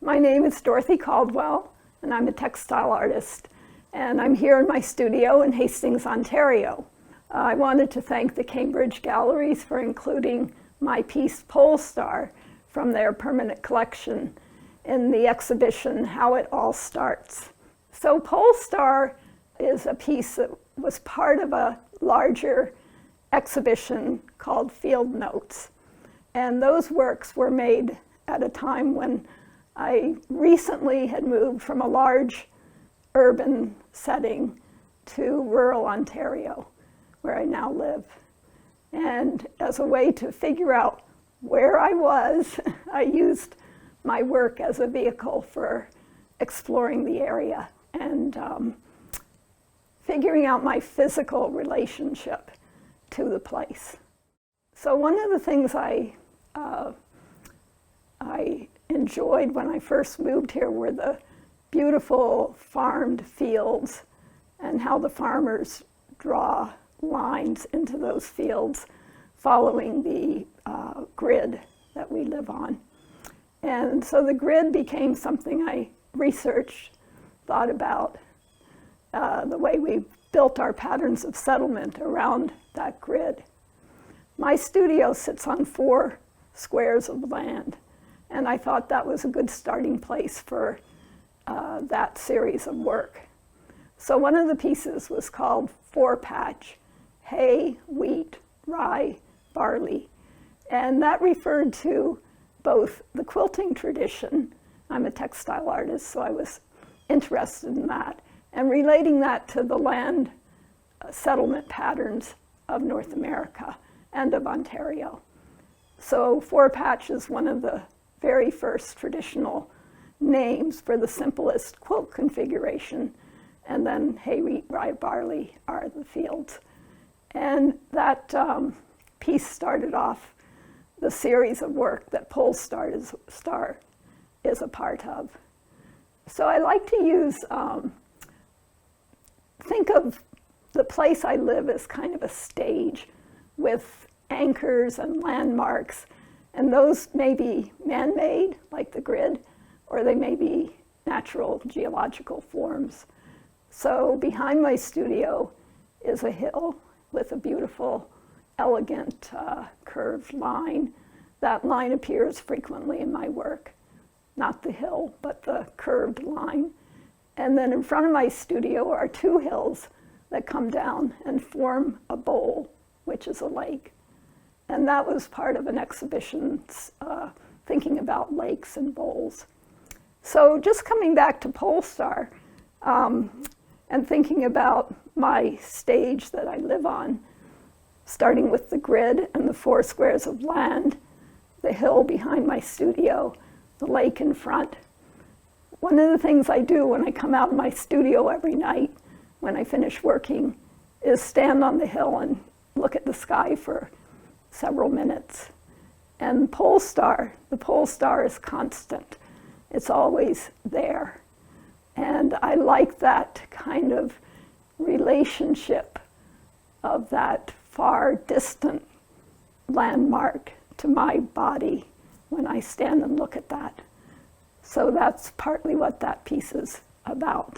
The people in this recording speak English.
My name is Dorothy Caldwell, and I'm a textile artist, and I'm here in my studio in Hastings, Ontario. I wanted to thank the Cambridge Galleries for including my piece Polestar from their permanent collection in the exhibition How It All Starts. So Polestar is a piece that was part of a larger exhibition called Field Notes. And those works were made at a time when I recently had moved from a large urban setting to rural Ontario, where I now live. And as a way to figure out where I was, I used my work as a vehicle for exploring the area and figuring out my physical relationship to the place. So one of the things I enjoyed when I first moved here were the beautiful farmed fields and how the farmers draw lines into those fields following the grid that we live on. And so the grid became something I researched, thought about, the way we built our patterns of settlement around that grid. My studio sits on 4 squares of land, and I thought that was a good starting place for that series of work. So one of the pieces was called 4-Patch, hay, wheat, rye, barley, and that referred to both the quilting tradition, I'm a textile artist, so I was interested in that, and relating that to the land settlement patterns of North America and of Ontario. So 4-Patch is one of the very first traditional names for the simplest quilt configuration, and then hay, wheat, rye, barley are the fields. And that piece started off the series of work that Polestar is a part of. So I like to use, think of the place I live as kind of a stage with anchors and landmarks, and those may be man-made, like the grid, or they may be natural geological forms. So behind my studio is a hill with a beautiful, elegant, curved line. That line appears frequently in my work, not the hill, but the curved line. And then in front of my studio are 2 hills that come down and form a bowl, which is a lake. And that was part of an exhibition thinking about lakes and bowls. So just coming back to Polestar and thinking about my stage that I live on, starting with the grid and the 4 squares of land, the hill behind my studio, the lake in front. One of the things I do when I come out of my studio every night when I finish working is stand on the hill and look at the sky for several minutes. And the Polestar is constant. It's always there. And I like that kind of relationship of that far distant landmark to my body when I stand and look at that. So that's partly what that piece is about.